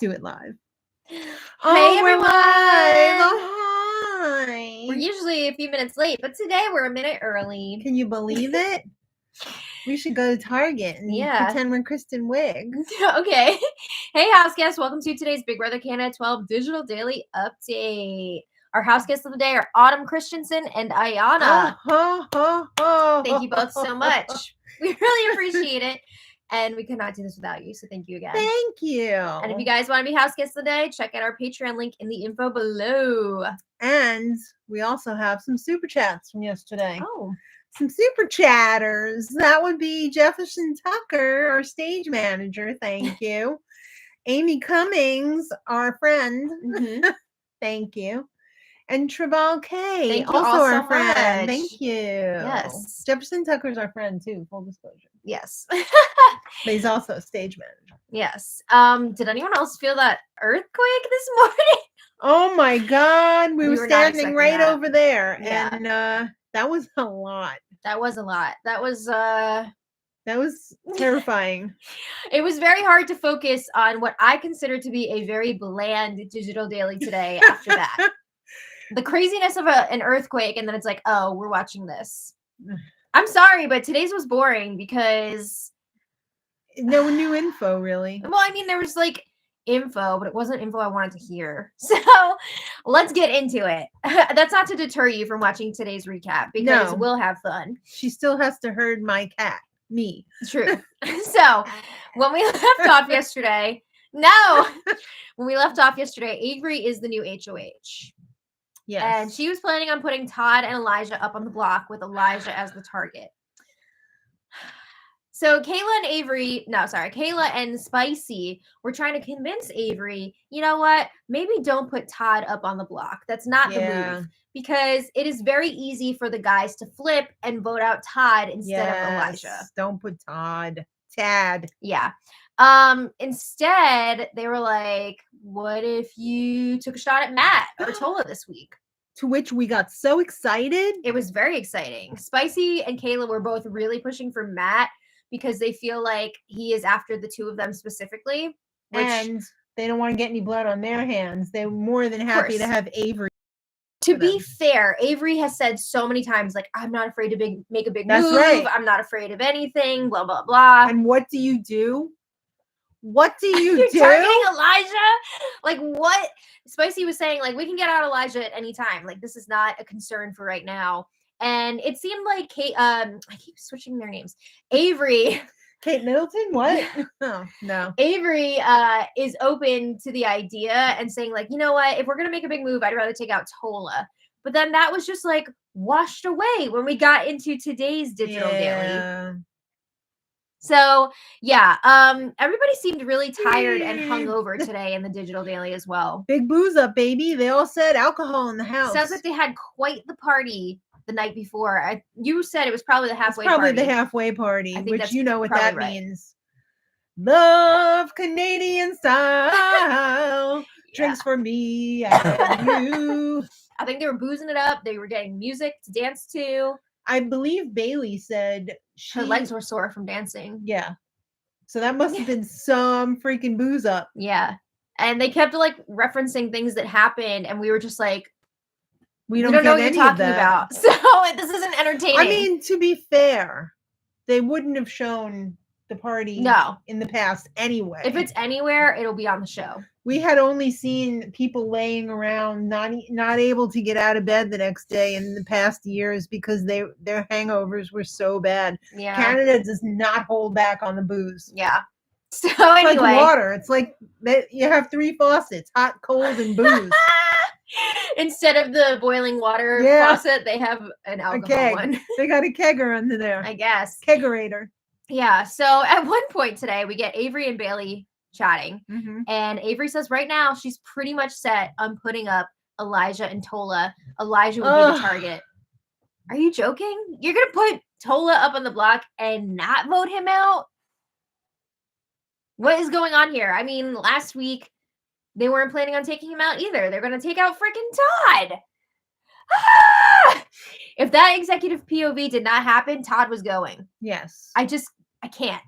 Do it live. Hey, We're everyone. live. Oh, hi. We're usually a few minutes late, but today we're a minute early. Can you believe it? We should go to Target and pretend we're Kristen Wiig. Okay. Hey, house guests. Welcome to today's Big Brother Canada 12 Digital Daily Update. Our house guests of the day are Autumn Christensen and Ayana. Thank you both so much. We really appreciate it. And we could not do this without you, so thank you again. Thank you. And if you guys want to be house guests of the day, check out our Patreon link in the info below. And we also have some super chats from yesterday. Oh. Some super chatters. That would be Jefferson Tucker, our stage manager. Thank you. Amy Cummings, our friend. Mm-hmm. Thank you. And Tribal K, thank you also all our so friend. much. Thank you. Yes. Jefferson Tucker's our friend too, full disclosure. Yes. But he's also a stage manager. Yes. Did anyone else feel that earthquake this morning? Oh my God. We were standing right that. over there. Yeah. And that was a lot. That was a lot. That was terrifying. It was very hard to focus on what I consider to be a very bland digital daily today after that. The craziness of an earthquake, and then it's like, oh, we're watching this. I'm sorry, but today's was boring because no new info, really. Well, I mean, there was like info, but it wasn't info I wanted to hear. So let's get into it. That's not to deter you from watching today's recap because we'll have fun. She still has to herd my cat, me. True. So when we left off yesterday, Avery is the new HOH. Yes. And she was planning on putting Todd and Elijah up on the block with Elijah as the target. So Kayla and Spicy were trying to convince Avery, you know what? Maybe don't put Todd up on the block. That's not the move. Because it is very easy for the guys to flip and vote out Todd instead of Elijah. Don't put Tad. Yeah. Instead, they were like, what if you took a shot at Matt or Tola this week? To which we got so excited. It was very exciting. Spicy and Kayla were both really pushing for Matt because they feel like he is after the two of them specifically. And they don't want to get any blood on their hands. They're more than happy to have Avery. To be fair, Avery has said so many times, like, I'm not afraid to make a big move. Right. I'm not afraid of anything, blah, blah, blah. And what do you do? What do you You're do? targeting Elijah? Like, what? Spicy was saying, like, we can get out Elijah at any time. Like, this is not a concern for right now. And it seemed like I keep switching their names. Avery. Kate Middleton? What? Oh, no. Avery is open to the idea and saying, like, you know what? If we're going to make a big move, I'd rather take out Tola. But then that was just, like, washed away when we got into today's digital daily. So, yeah, everybody seemed really tired and hungover today in the digital daily as well. Big booze up, baby. They all said alcohol in the house. Sounds like they had quite the party the night before. You said it was probably the halfway party. Probably the halfway party, which you know what that means. Right. Love Canadian style. Drinks for me and you. I think they were boozing it up. They were getting music to dance to. I believe Bailey said her legs were sore from dancing. Yeah. So that must have been some freaking booze up. Yeah. And they kept like referencing things that happened, and we were just like, we don't know what you're talking about. So this isn't entertaining. I mean, to be fair, they wouldn't have shown the party in the past anyway. If it's anywhere, it'll be on the show. We had only seen people laying around, not able to get out of bed the next day in the past years because their hangovers were so bad. Yeah. Canada does not hold back on the booze. Yeah. So anyway. It's like water. It's like you have 3 faucets, hot, cold, and booze. Instead of the boiling water faucet, they have an alcohol one. They got a kegger under there. I guess. Kegerator. Yeah. So at one point today, we get Avery and Bailey chatting. Mm-hmm. And Avery says right now she's pretty much set on putting up Elijah and Tola. Elijah would be the target. Are you joking? You're going to put Tola up on the block and not vote him out? What is going on here? I mean, last week, they weren't planning on taking him out either. They're going to take out freaking Todd. Ah! If that executive POV did not happen, Todd was going. Yes. I can't.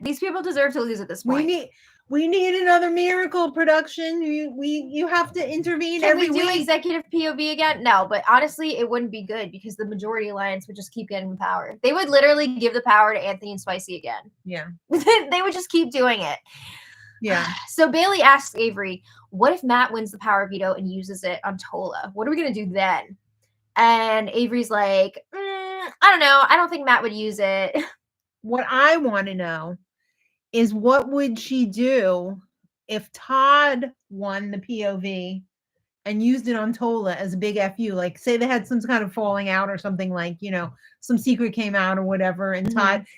These people deserve to lose at this point. We need another miracle production. You have to intervene Can every we do week. executive POV again? No, but honestly, it wouldn't be good because the majority alliance would just keep getting the power. They would literally give the power to Anthony and Spicy again. Yeah. They would just keep doing it. Yeah. So Bailey asks Avery, what if Matt wins the power veto and uses it on Tola? What are we going to do then? And Avery's like, I don't know. I don't think Matt would use it. What I want to know is what would she do if Todd won the POV and used it on Tola as a big FU? Like, say they had some kind of falling out or something, like, some secret came out or whatever, and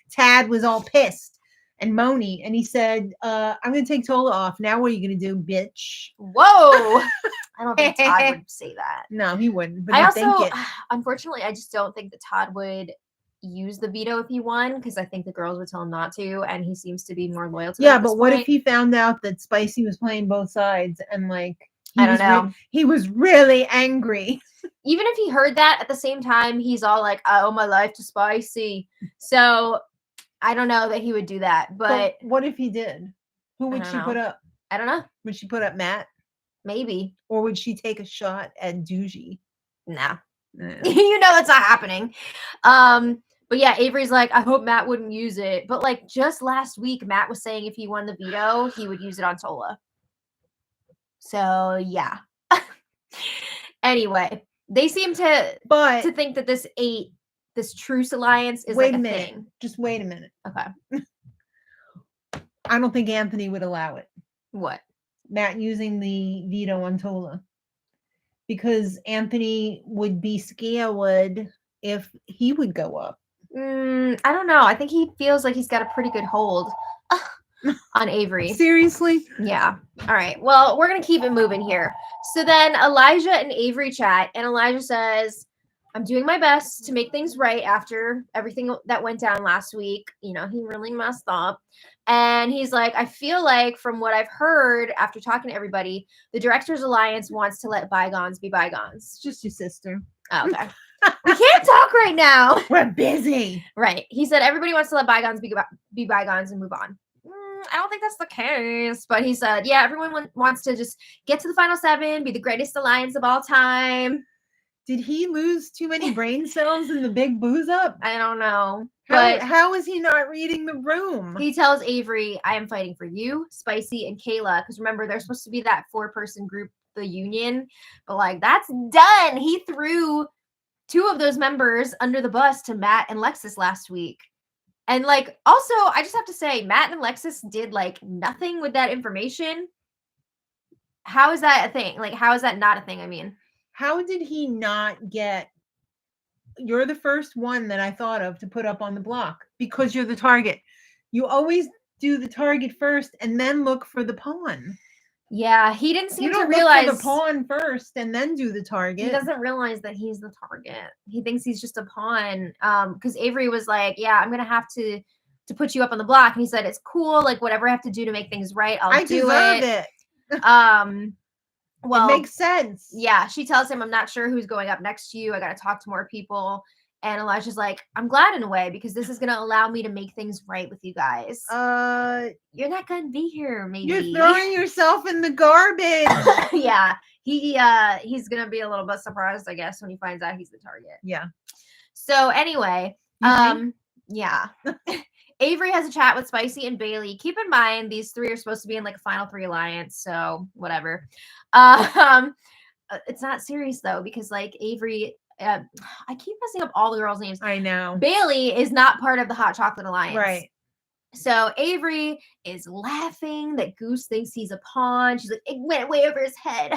Tad was all pissed and moany, and he said, I'm going to take Tola off. Now what are you going to do, bitch? Whoa. I don't think Todd would say that. No, he wouldn't. But I also, also, unfortunately, I just don't think that Todd would use the veto if he won, because I think the girls would tell him not to, and he seems to be more loyal to them at this but what point. if he found out that Spicy was playing both sides and, like, I don't know. He was really angry. Even if he heard that, at the same time, he's all like, I owe my life to Spicy. So I don't know that he would do that. But what if he did? Who would she put up? I don't know. Would she put up Matt? Maybe. Or would she take a shot at Doogie? No. You know that's not happening. But yeah, Avery's like, I hope Matt wouldn't use it. But like just last week, Matt was saying if he won the veto, he would use it on Tola. So yeah. Anyway, they seem to think that this truce alliance is like a thing. Just wait a minute. Okay. I don't think Anthony would allow it. What? Matt using the veto on Tola. Because Anthony would be scared if he would go up. I don't know. I think he feels like he's got a pretty good hold on Avery. Seriously? Yeah. All right. Well, we're going to keep it moving here. So then Elijah and Avery chat, and Elijah says, I'm doing my best to make things right after everything that went down last week. He really messed up. And he's like, I feel like from what I've heard after talking to everybody, the Directors Alliance wants to let bygones be bygones. It's just your sister. Oh, okay. We can't talk right now. We're busy. Right. He said everybody wants to let bygones be bygones and move on. I don't think that's the case. But he said, yeah, everyone wants to just get to the final 7, be the greatest alliance of all time. Did he lose too many brain cells in the big booze up? I don't know. But how is he not reading the room? He tells Avery, I am fighting for you, Spicy, and Kayla. Because remember, they're supposed to be that 4-person group, the Union. But like, that's done. He threw 2 of those members under the bus to Matt and Lexus last week. And like, also, I just have to say, Matt and Lexus did like nothing with that information. How is that a thing? Like, how is that not a thing? I mean, how did he not get? You're the first one that I thought of to put up on the block because you're the target. You always do the target first and then look for the pawn. Yeah, he didn't seem to realize look for the pawn first and then do the target. He doesn't realize that he's the target. He thinks he's just a pawn. Because Avery was like, "Yeah, I'm gonna have to put you up on the block," and he said, "It's cool. Like whatever I have to do to make things right, I deserve it." Well, it makes sense. Yeah, she tells him, "I'm not sure who's going up next to you. I got to talk to more people." And Elijah's like, I'm glad in a way because this is going to allow me to make things right with you guys. You're not going to be here, maybe. You're throwing yourself in the garbage. Yeah. He's going to be a little bit surprised, I guess, when he finds out he's the target. Yeah. So anyway, yeah. Avery has a chat with Spicy and Bailey. Keep in mind, these 3 are supposed to be in like a final 3 alliance. So whatever. It's not serious though, because like Avery, I keep messing up all the girls' names. I know. Bailey is not part of the Hot Chocolate Alliance. Right. So Avery is laughing that Goose thinks he's a pawn. She's like, it went way over his head.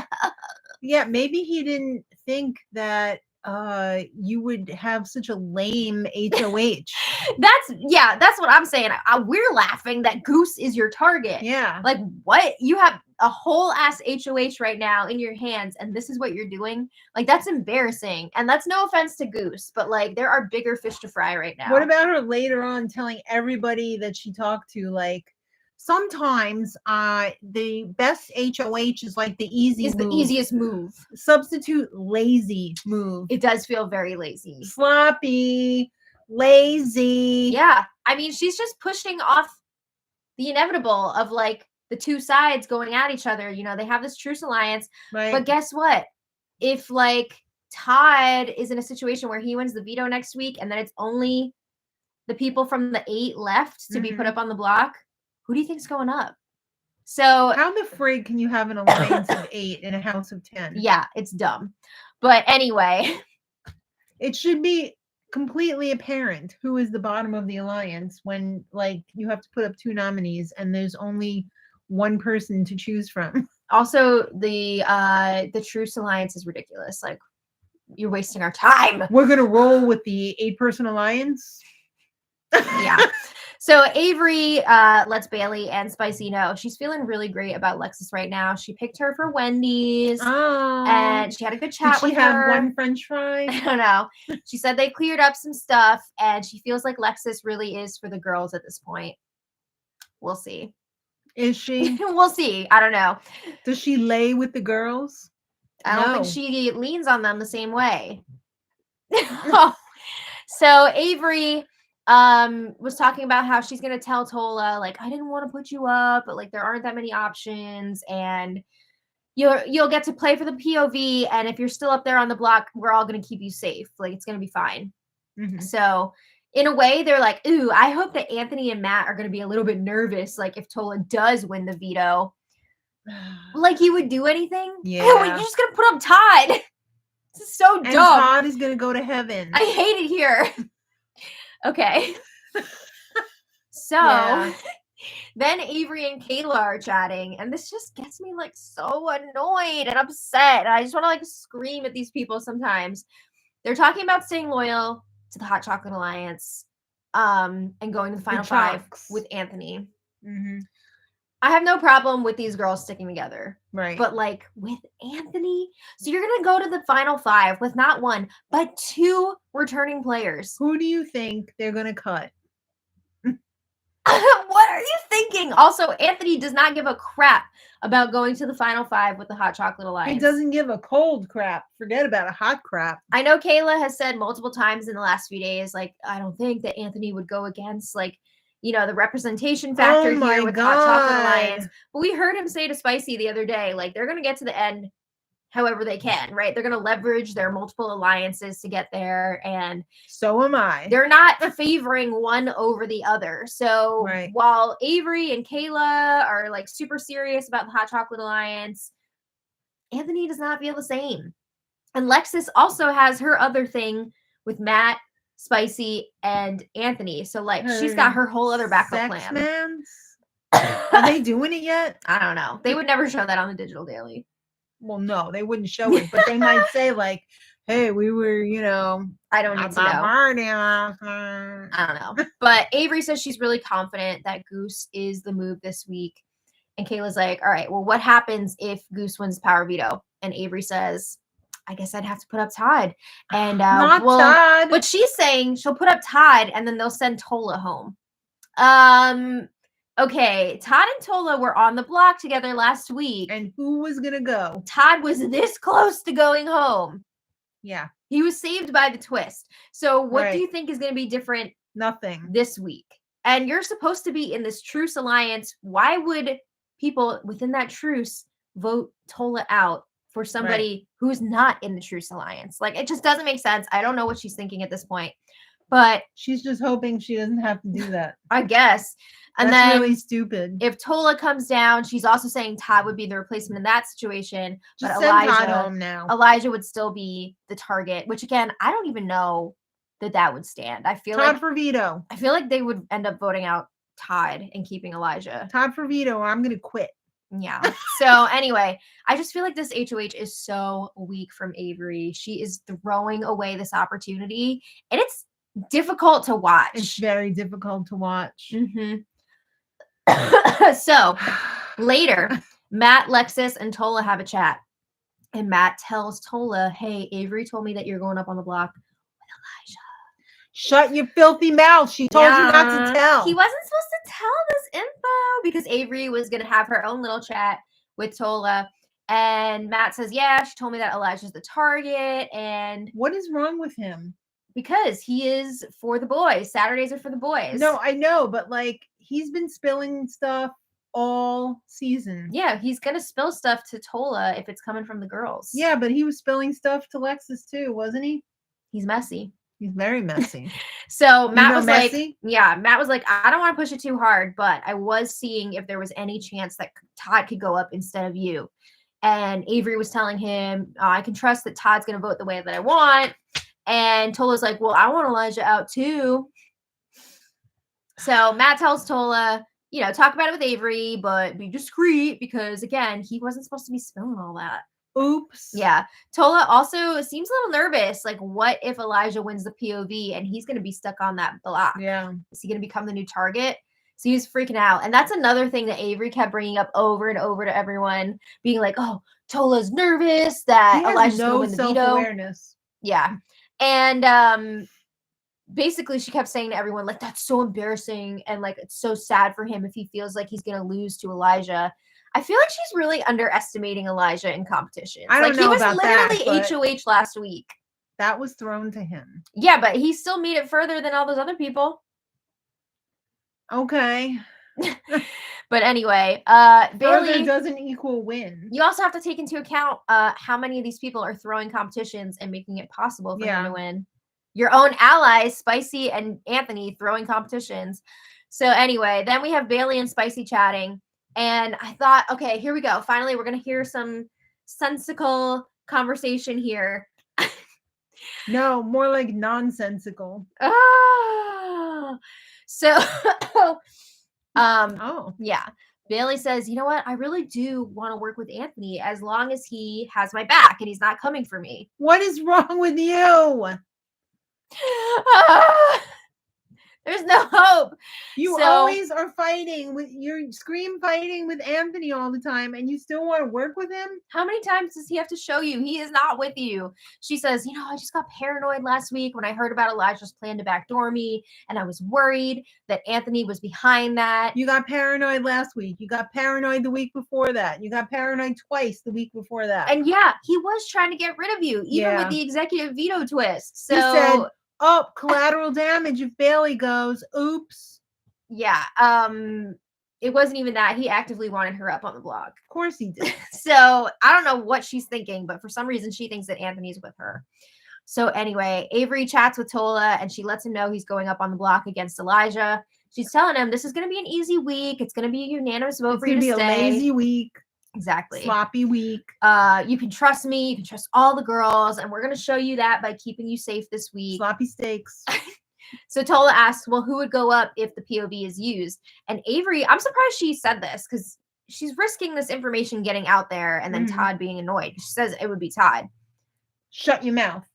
Yeah, maybe he didn't think that you would have such a lame HOH. That's what I'm saying. We're laughing that Goose is your target. Yeah. Like, what? You have a whole ass HOH right now in your hands, and this is what you're doing? Like, that's embarrassing. And that's no offense to Goose, but like, there are bigger fish to fry right now. What about her later on telling everybody that she talked to, like, sometimes the best HOH is like the easiest move. Substitute lazy move. It does feel very lazy. Sloppy, lazy. Yeah. I mean, she's just pushing off the inevitable of like the two sides going at each other. You know, they have this truce alliance. Right. But guess what? If like Todd is in a situation where he wins the veto next week and then it's only the people from the 8 left to be put up on the block, who do you think's going up? So how the frig can you have an alliance of 8 in a house of 10? Yeah, it's dumb. But anyway, it should be completely apparent who is the bottom of the alliance when like you have to put up 2 nominees and there's only one person to choose from. Also, the truce alliance is ridiculous. Like, you're wasting our time. We're gonna roll with the 8-person alliance. Yeah. So Avery lets Bailey and Spicy know she's feeling really great about Lexus right now. She picked her for Wendy's, and she had a good chat with her. Did she have one French fry? I don't know. She said they cleared up some stuff, and she feels like Lexus really is for the girls at this point. We'll see. Is she? We'll see. I don't know. Does she lay with the girls? I don't think she leans on them the same way. So Avery was talking about how she's gonna tell Tola, like, I didn't want to put you up, but like there aren't that many options, and you'll get to play for the POV, and if you're still up there on the block, we're all gonna keep you safe. Like, it's gonna be fine. So in a way, they're like, ooh, I hope that Anthony and Matt are gonna be a little bit nervous, like if Tola does win the veto. Like he would do anything? Yeah. You're just gonna put up Todd. This is so dumb. And Todd is gonna go to heaven. I hate it here. Okay. So then Avery and Kayla are chatting, and this just gets me like so annoyed and upset. I just want to like scream at these people sometimes. They're talking about staying loyal to the Hot Chocolate Alliance, and going to the final 5 with Anthony. I have no problem with these girls sticking together. Right. But like with Anthony, so you're going to go to the final 5 with not 1, but 2 returning players. Who do you think they're going to cut? What are you thinking? Also, Anthony does not give a crap about going to the final 5 with the Hot Chocolate Alliance. He doesn't give a cold crap. Forget about a hot crap. I know Kayla has said multiple times in the last few days, like, I don't think that Anthony would go against, like, you know, the representation factor here with Hot Chocolate Alliance. But we heard him say to Spicy the other day, like, they're going to get to the end however they can, right? They're going to leverage their multiple alliances to get there. And so am I. They're not favoring one over the other. So while Avery and Kayla are like super serious about the Hot Chocolate Alliance, Anthony does not feel the same. And Lexus also has her other thing with Matt, Spicy, and Anthony. So like she's got her whole other backup plan. Mans? Are they doing it yet? I don't know. They would never show that on the Digital Daily. Well, no, they wouldn't show it, but they might say like, hey, we were, you know, I don't need to know. I don't know. But Avery says she's really confident that Goose is the move this week. And Kayla's like, all right, well, what happens if Goose wins power veto? And Avery says, I guess I'd have to put up Todd. And not Todd. But she's saying she'll put up Todd and then they'll send Tola home. Okay, Todd and Tola were on the block together last week. And who was going to go? Todd was this close to going home. Yeah. He was saved by the twist. So what do you think is going to be different? Nothing. This week. And you're supposed to be in this truce alliance. Why would people within that truce vote Tola out for somebody who's not in the truce alliance? Like, it just doesn't make sense. I don't know what she's thinking at this point. But she's just hoping she doesn't have to do that. I guess. And that's then really stupid. If Tola comes down, she's also saying Todd would be the replacement in that situation. Just but send Todd home now. Elijah would still be the target, which again, I don't even know that would stand. I feel Todd for veto. I feel like they would end up voting out Todd and keeping Elijah. Todd for veto, or I'm gonna quit. Yeah. So anyway, I just feel like this HOH is so weak from Avery. She is throwing away this opportunity, and it's difficult to watch. It's very difficult to watch. So later, Matt, Lexus, and Tola have a chat. And Matt tells Tola, hey, Avery told me that you're going up on the block with Elijah. Shut your filthy mouth. She told you not to tell. He wasn't supposed to tell this info because Avery was going to have her own little chat with Tola. And Matt says, yeah, she told me that Elijah's the target. And what is wrong with him? Because he is for the boys. Saturdays are for the boys. No, I know, but like he's been spilling stuff all season. Yeah, he's gonna spill stuff to Tola if it's coming from the girls. Yeah, but he was spilling stuff to Lexus too, wasn't he? He's messy. He's very messy. So Matt was messy? like, yeah, Matt was like, I don't want to push it too hard, but I was seeing if there was any chance that Todd could go up instead of you. And Avery was telling him, I can trust that Todd's going to vote the way that I want. And Tola's like, well, I want Elijah out too. So Matt tells Tola, talk about it with Avery, but be discreet because, again, he wasn't supposed to be spilling all that. Oops. Yeah. Tola also seems a little nervous. Like, what if Elijah wins the POV and he's going to be stuck on that block? Yeah. Is he going to become the new target? So he was freaking out. And that's another thing that Avery kept bringing up over and over to everyone, being like, oh, Tola's nervous that Elijah's going to win the veto. Self-awareness. Yeah. And basically she kept saying to everyone, like, that's so embarrassing. And like, it's so sad for him if he feels like he's going to lose to Elijah. I feel like she's really underestimating Elijah in competitions. I don't know he was about literally that, HOH last week. That was thrown to him. Yeah, but he still made it further than all those other people. Okay. But anyway, Bailey doesn't equal win. You also have to take into account how many of these people are throwing competitions and making it possible for him to win. Your own allies, Spicy and Anthony, throwing competitions. So anyway, then we have Bailey and Spicy chatting. And I thought, okay, here we go. Finally, we're going to hear some sensical conversation here. No, more like nonsensical. So, yeah. Bailey says, you know what? I really do want to work with Anthony as long as he has my back and he's not coming for me. What is wrong with you? There's no hope. You always are fighting with fighting with Anthony all the time, and you still want to work with him? How many times does he have to show you he is not with you? She says, I just got paranoid last week when I heard about Elijah's plan to backdoor me, and I was worried that Anthony was behind that. You got paranoid last week. You got paranoid the week before that. You got paranoid twice the week before that. And yeah, he was trying to get rid of you, even with the executive veto twist. So he said, oh, collateral damage if Bailey goes. Oops. Yeah. It wasn't even that. He actively wanted her up on the block. Of course he did. So I don't know what she's thinking, but for some reason she thinks that Anthony's with her. So anyway, Avery chats with Tola and she lets him know he's going up on the block against Elijah. She's telling him this is going to be an easy week. It's going to be a unanimous vote for you to stay. It's going to be a lazy week. Exactly. Sloppy week. You can trust me. You can trust all the girls. And we're going to show you that by keeping you safe this week. Sloppy steaks. So Tola asks, well, who would go up if the POV is used? And Avery, I'm surprised she said this because she's risking this information getting out there and then Todd being annoyed. She says it would be Todd. Shut your mouth.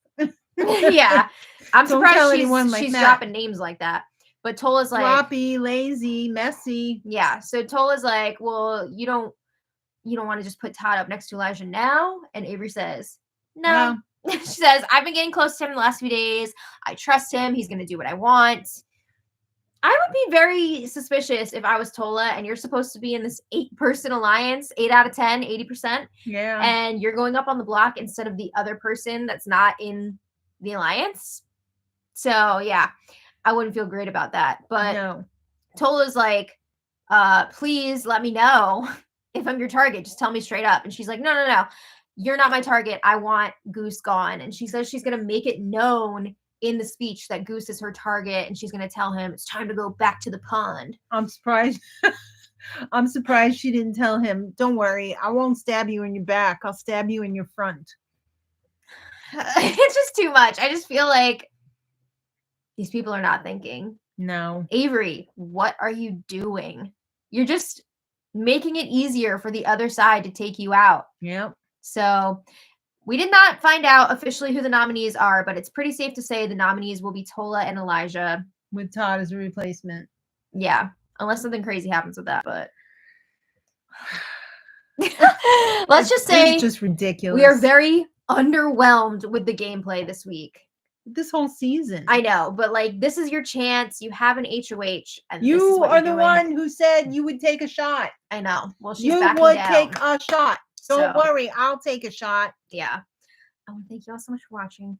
Yeah. I'm surprised she's dropping names like that. But Tola's like... Sloppy, lazy, messy. Yeah. So Tola's like, well, you don't want to just put Todd up next to Elijah now? And Avery says, no. She says, I've been getting close to him the last few days. I trust him. He's going to do what I want. I would be very suspicious if I was Tola and you're supposed to be in this 8-person alliance, 8 out of 10, 80%. Yeah. And you're going up on the block instead of the other person that's not in the alliance. So, yeah, I wouldn't feel great about that. But Tola's like, please let me know. If I'm your target, just tell me straight up. And she's like, no. You're not my target. I want Goose gone. And she says she's going to make it known in the speech that Goose is her target. And she's going to tell him it's time to go back to the pond. I'm surprised. I'm surprised she didn't tell him, don't worry, I won't stab you in your back. I'll stab you in your front. It's just too much. I just feel like these people are not thinking. No. Avery, what are you doing? You're just making it easier for the other side to take you out. Yep. So we did not find out officially who the nominees are, but it's pretty safe to say the nominees will be Tola and Elijah. With Todd as a replacement. Yeah. Unless something crazy happens with that, but let's just say it's just ridiculous. We are very underwhelmed with the gameplay this week. This whole season. I know, but like this is your chance. You have an HOH. And you are the one who said you would take a shot. I know. Well, she's you backing would down. take a shot. Don't worry, I'll take a shot. Yeah. I want to thank you all so much for watching.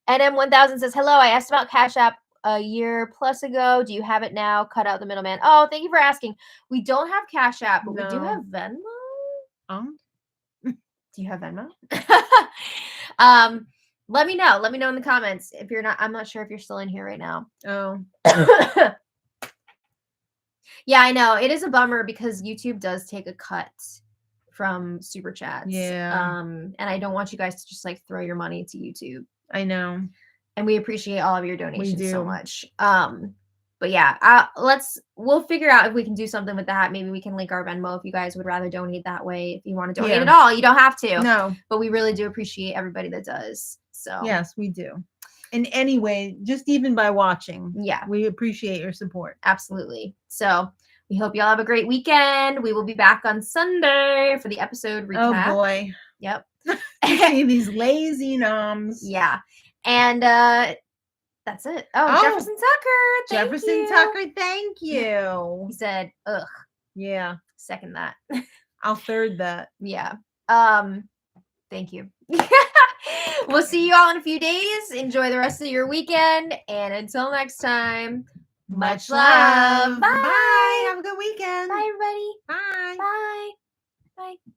NM1000 says, hello, I asked about Cash App a year plus ago. Do you have it now? Cut out the middleman. Oh, thank you for asking. We don't have Cash App, but we do No. have Venmo. Do you have Venmo? Let me know. Let me know in the comments if you're not. I'm not sure if you're still in here right now. Oh. Yeah, I know. It is a bummer because YouTube does take a cut from super chats. Yeah. And I don't want you guys to just like throw your money to YouTube. I know. And we appreciate all of your donations so do. much. But yeah, we'll figure out if we can do something with that. Maybe we can link our Venmo if you guys would rather donate that way. If you want to donate Yeah. at all, you don't have to. No. But we really do appreciate everybody that does. So Yes, we do. In any way, just even by watching. yeah, We appreciate your support. absolutely. So we hope y'all have a great weekend. We will be back on Sunday for the episode recap. Oh boy. Yep. See these lazy noms. Yeah. And that's it. Oh, Jefferson Tucker. Thank Jefferson you. Tucker, thank you. He said, ugh. Yeah. Second that. I'll third that. Yeah. Thank you. We'll see you all in a few days. Enjoy the rest of your weekend. And until next time, much love. Bye. Bye. Have a good weekend. Bye, everybody. Bye. Bye. Bye.